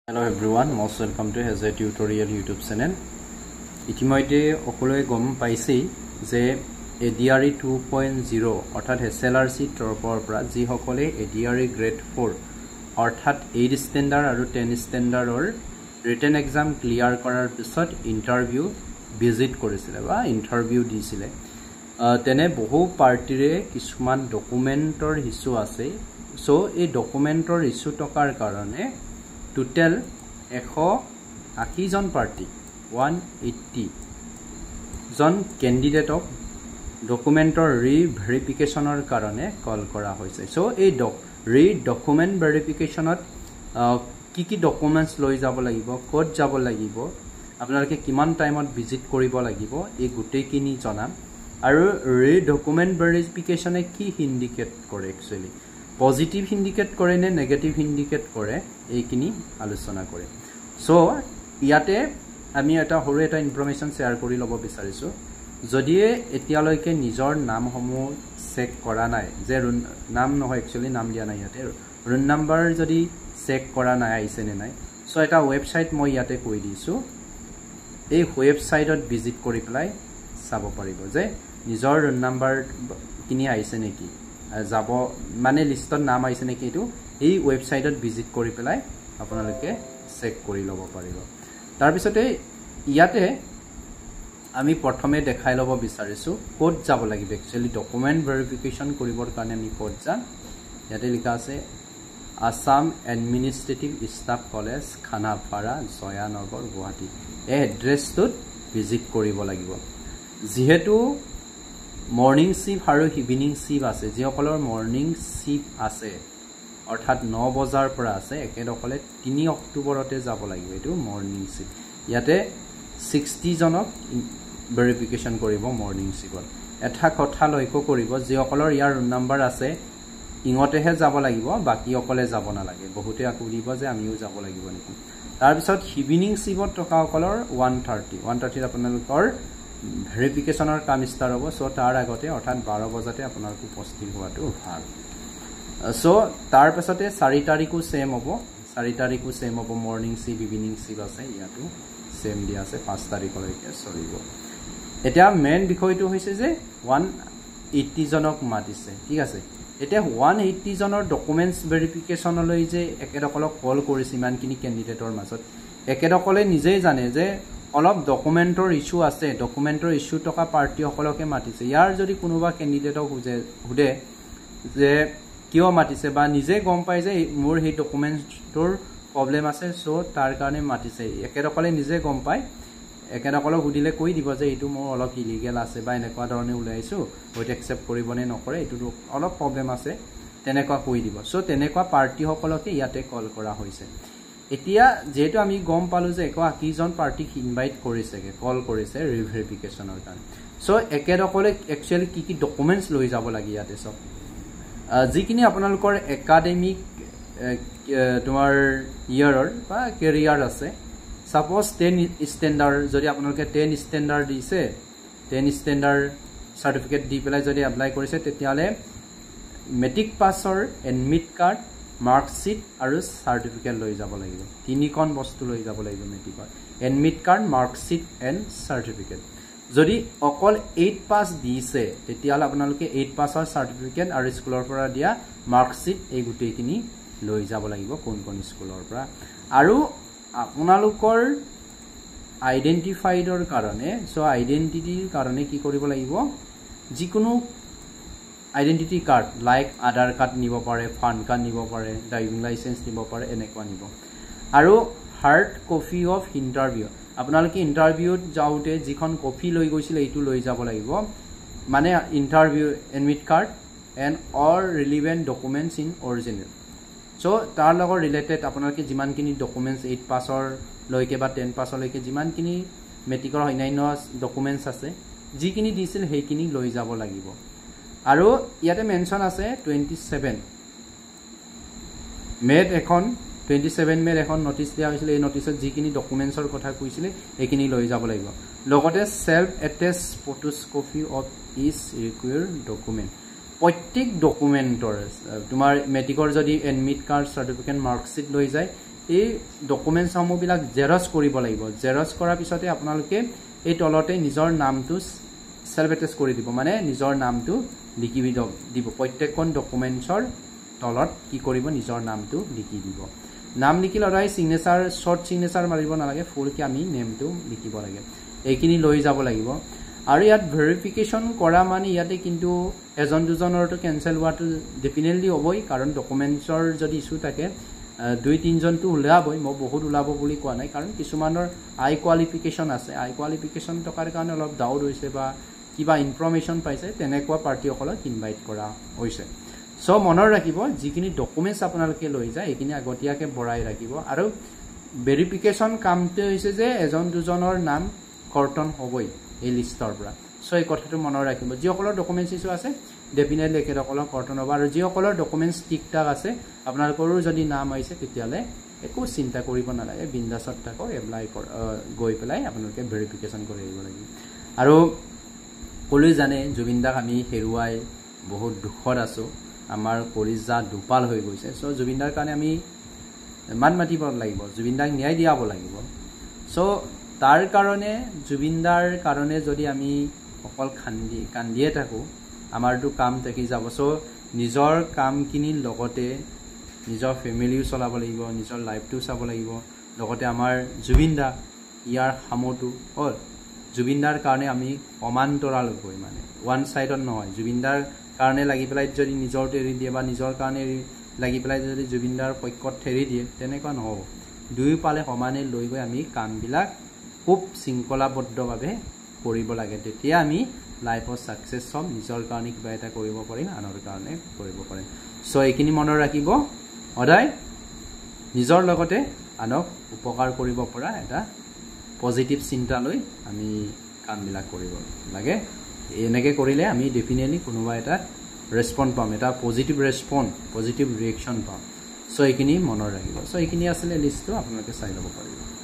Hello everyone, most welcome to Hazard Tutorial YouTube channel. ইতিমধ্যে সকলোৱে গম পাইছে যে ADRE 2.0 অৰ্থাৎ SLRC তৰফৰ পৰা যি সকলে ADRE grade 4 অৰ্থাৎ 8 standard আৰু 10 standardৰ written exam clear কৰাৰ পিছত ইন্টাৰভিউ ভিজিট কৰিছিল বা ইন্টাৰভিউ দিছিল তেনে বহু পাৰ্টিৰে কিছুমান ডকুমেন্টৰ ইস্যু আছে সো এই ডকুমেন্টৰ ইস্যু টকাৰ কাৰণে Total 180 জন পাৰ্টি 180 জন ক্যান্ডিডেটক ডকুমেন্টৰ ৰি-ভেৰিফিকেশনৰ কাৰণে কল কৰা হৈছে সো এই ৰি-ডকুমেন্ট ভেৰিফিকেশনত কি ডকুমেন্টস লৈ যাব লাগিব ক'ত যাব লাগিব আপোনালোকে কিমান টাইমত ভিজিট কৰিব লাগিব এই গুটেইখিনি জনাম আৰু ৰি-ডকুমেন্ট ভেৰিফিকেশনে কি ইন্ডিকেট কৰে একচুয়ালি পজিটিভ ইন্ডিকেট কৰে নে নেগেটিভ ইন্ডিকেট কৰে এইখিনি আলোচনা কৰে সো ইয়াতে আমি এটা হৰু এটা ইনফৰমেশন শেয়াৰ কৰি লব বিচাৰিছো যদি এতিয়ালৈকে নিজৰ নামসমূহ চেক কৰা নাই যে নাম নহয় একচুয়ালি নাম দিয়া নাই ইয়াতে ৰুন নাম্বাৰ যদি চেক কৰা নাই আইছে নে নাই সো এটা ওয়েবসাইট মই ইয়াতে কৈ দিছো এই ওয়েবসাইটত ভিজিট কৰি পেলাই চাব পাৰিব যে নিজৰ ৰুন নাম্বাৰ কিনি আইছে নেকি যাব মানে লিষ্টত নাম আইছে নেকি এটো এই ওয়েবসাইটত ভিজিট কৰি পেলাই আপোনালোকে চেক কৰি লব পাৰিব তাৰ পিছতে ইয়াতে আমি প্ৰথমে দেখাই লব বিচাৰিছো কোড যাব লাগিব একচুয়ালি ডকুমেন্ট ভেৰিফিকেশন কৰিবৰ কাৰণে আমি কোড যাম ইয়াতে লিখা আছে Assam administrative staff college Khanapara Jayanagar Guwahati এই এড্ৰেছটোত ভিজিট কৰিব লাগিব যেহেতু মৰ্নিং শিফট আৰু ইভিনিং শিফট আছে যিসকলৰ মৰ্নিং শিফট আছে অৰ্থাৎ 9 বজাৰ পৰা আছে একেদকলে 3 অক্টোবৰতে যাব লাগিব এটো মৰ্নিং শিফট ইয়াতে 60 জনক ভেৰিফিকেশন কৰিব মৰ্নিং শিফট এটা কথা লক্ষ্য কৰিব যিসকলৰ ইয়াৰ নাম্বাৰ আছে ইংতেহে যাব লাগিব বাকি অকলে যাব না লাগে বহুতে আকুলিব যে আমিও যাব লাগিব নেকি তাৰ পিছত ইভিনিং শিফট টকাসকলৰ 130 আপোনালোকৰ ভেৰিফিকেশনৰ কাম ষ্টাৰ্ট হ'ব সো তাৰ আগতে অৰ্থাৎ 12 বজাতে আপোনালোক উপস্থিত হোৱাটো ভাল সো তাৰ পাছতে 4 তাৰিখো সেম হ'ব 4 তাৰিখো সেম হ'ব মৰ্নিং শিফট ইভিনিং শিফট আছে ইয়াটো সেম দিয়া আছে 5 তাৰিখলৈকে চলিব এটা মেইন বিষয়টো হৈছে যে 180 জনক মাতিছে ঠিক আছে এটা 180 জনৰ ডকুমেন্টস ভেৰিফিকেশনলৈ যে একেদকলক কল কৰিছে ইমানখিনি ক্যান্ডিডেটৰ মাজত একেদকলে নিজেই জানে যে অলপ ডকুমেন্টৰ ইস্যু আছে ডকুমেন্টৰ ইস্যু টকা পাৰ্টি সকলকে মাতিছে ইয়াৰ যদি কোনোবা ক্যান্ডিডেটক হুদে যে কিয় মাতিছে বা নিজে গম পায় যে মোৰ হে ডকুমেন্টৰ প্ৰবলেম আছে সো তাৰ কাৰণে মাতিছে একেদকলে নিজে গম পায় একেদকলক হুদিলে কৈ দিব যে এটো মোৰ অলপ ইলিগেল আছে বা এনেকুৱা ধৰণে উলাইছো হয়তো একচেপ্ট কৰিবনে নকৰে এটো অলপ প্ৰবলেম আছে তেনেকুৱা কৈ দিব সো তেনেকুৱা পাৰ্টি সকলকে ইয়াতে কল কৰা হৈছে এতিয়া যেহেতু আমি গম পালো যে 180 জন পাৰ্টিক ইনভাইট কৰিছেগে কল কৰিছে ৰিভেৰিফিকেশনৰ কাৰণে সো একেদকলে একচুয়ালি কি ডকুমেন্টস লৈ যাব লাগি ইয়াতে সব যিকিনি আপোনালোকৰ একাডেমিক তোমাৰ ইয়াৰৰ বা কেৰিয়াৰ আছে সাপোজ 10 স্ট্যান্ডাৰ্ড যদি আপোনালোকে 10 স্ট্যান্ডাৰ্ড দিছে 10 স্ট্যান্ডাৰ্ড সাৰ্টিফিকেট দি পেলাই যদি এপ্লাই কৰিছে তেতিয়ালে মেট্ৰিক পাছৰ এডমিট কাৰ্ড মাৰ্কশিট আৰু সাৰ্টিফিকেট লৈ যাব লাগিব তিনিখন বস্তু লৈ যাব লাগিব মেট্ৰিকৰ admit card marksheet and certificate যদি অকল 8 পাস দিছে তেতিয়ালে আপোনালোকে 8 পাছৰ সাৰ্টিফিকেট আৰু স্কুলৰ পৰা দিয়া মাৰ্কশিট এই গুটেইখিনি লৈ যাব লাগিব কোন স্কুলৰ পৰা আৰু আপোনালোকৰ আইডেন্টিফাইডৰ কাৰণে সো আইডেন্টিটিৰ কাৰণে কি কৰিব লাগিব যিকোনো আইডেন্টিটি কাৰ্ড লাইক আধাৰ কাৰ্ড নিব পাৰে পান কাৰ্ড নিব পাৰে ড্ৰাইভিং লাইসেন্স নিব পাৰে এনেকুৱা নিব আৰু হাৰ্ড কপি অফ ইন্টাৰভিউ আপোনালোকে ইন্টাৰভিউত যাওতে যিখন কপি লৈ গৈছিল এইটো লৈ যাব লাগিব মানে interview admit card and all relevant documents in original so তাৰ লগত ৰিলেটেড আপোনালোকে যিমানখিনি ডকুমেন্টস 8 পাছৰ লৈকে বা 10 পাছলৈকে যিমানখিনি মেট্ৰিকৰ অন্যান্য ডকুমেন্টস আছে যিখিনি দিছিল সেইখিনি লৈ যাব লাগিব আৰু ইয়াতে মেনশন আছে 27 মেত এখন 27 মেত এখন নোটিস দিয়া হৈছিল এই নোটিসত যিখিনি ডকুমেন্টসৰ কথা কৈছিল এইখিনি লৈ যাব লাগিব লগতে self attach photocopy of each required document প্ৰত্যেক ডকুমেন্টৰ তোমাৰ মেট্ৰিকৰ যদি এডমিট কাৰ্ড সাৰ্টিফিকেট মাৰ্কশিট লৈ যায় এই ডকুমেণ্টছসমূহবিলাক জেৰক্স কৰিব লাগিব জেৰক্স কৰাৰ পিছতে আপোনালোকে এই তলতে নিজৰ নামটো সেলফ এটেচ কৰি দিব মানে নিজৰ নামটো লিখি দিব প্ৰত্যেকখন ডকুমেণ্টছৰ তলত কি কৰিব নিজৰ নামটো লিখি দিব নাম লিখি লৰাই সিগনেচাৰ শৰ্ট সিগনেচাৰ মাৰিব নালাগে ফুলকে আমি নেমটো লিখিব লাগে এইখিনি লৈ যাব লাগিব আৰু ইয়াত ভেৰিফিকেশন কৰা মানে ইয়াতে কিন্তু এজন দুজনৰটো কেনসেল হোৱাটো ডেফিনেটলি হ'বই কাৰণ ডকুমেণ্টছৰ যদি ইস্যু থাকে 2-3 জনটো ওলাবই মই বহুত ওলাব বুলি কোৱা নাই কাৰণ কিছুমানৰ আই কোৱালিফিকেশন আছে আই কোৱালিফিকেশন টকাৰ কাৰণে অলপ ডাউট হৈছে বা কিবা ইনফৰমেশন পাইছে তেনেকুৱা পাৰ্টিসকলক ইনভাইট কৰা হৈছে সো মনৰ ৰাখিব যিখিনি ডকুমেণ্টছ আপোনালোকে লৈ যায় এইখিনি আগতীয়াকে ভৰাই ৰাখিব আৰু ভেৰিফিকেশন কামটো হৈছে যে এজন দুজনৰ নাম কৰ্তন হ'বই এই লিষ্টৰ পৰা সো এই কথাটো মনৰ ৰাখিব যিসকলৰ ডকুমেণ্টছ ইছ্যু আছে ডেফিনেটলি একেসকলৰ কৰ্তন হ'ব আৰু যিসকলৰ ডকুমেণ্টছ ঠিকঠাক আছে আপোনালোকৰো যদি নাম আহিছে তেতিয়ালে একো চিন্তা কৰিব নালাগে বিন্দাছত থাকক এপ্লাই গৈ পেলাই আপোনালোকে ভেৰিফিকেশন কৰি আহিব লাগিব আৰু কলৈ জানে জুবিনদাক আমি হেৰুৱাই বহুত দুখত আছো আমাৰ কলিজা দুপাল হৈ গৈছে সো জুবিনদাৰ কাৰণে আমি মান মাতিব লাগিব জুবিনদাক ন্যায় দিয়াব লাগিব সো তাৰ কাৰণে জুবিনদাৰ কাৰণে যদি আমি অকল কান্দিয়ে থাকো আমাৰটো কাম থাকি যাব সো নিজৰ কামখিনিৰ লগতে নিজৰ ফেমিলিও চলাব লাগিব নিজৰ লাইফটো চাব লাগিব লগতে আমাৰ জুবিনদা ইয়াৰ হামটো হ'ল জুবিনদাৰ কাৰণে আমি সমান্তৰাল গৈ মানে ওৱান সাইডত নহয় জুবিনদাৰ কাৰণে লাগি পেলাই যদি নিজৰ এৰি দিয়ে বা নিজৰ কাৰণে লাগি পেলাই যদি জুবিনদাৰ পক্ষত ঠেৰি দিয়ে তেনেকুৱা নহ'ব দুয়োফালে সমানে লৈ গৈ আমি কামবিলাক খুব শৃংখলাবদ্ধভাৱে কৰিব লাগে তেতিয়া আমি লাইফত সাকসেস হ'ম নিজৰ কাৰণে কিবা এটা কৰিব পাৰিম আনৰ কাৰণে কৰিব পাৰিম সো এইখিনি মনত ৰাখিব সদায় নিজৰ লগতে আনক উপকাৰ কৰিব পৰা এটা পজিটিভ চিন্তা লৈ আমি কামবিলাক কৰিব লাগে এনেকৈ কৰিলে আমি ডেফিনেটলি কোনোবা এটা ৰেসপন্স পাম এটা পজিটিভ ৰেসপন্স পজিটিভ ৰিএকশন পাম সো এইখিনি মনত ৰাখিব সো এইখিনি আছিল লিষ্টটো আপোনালোকে চাই ল'ব পাৰিব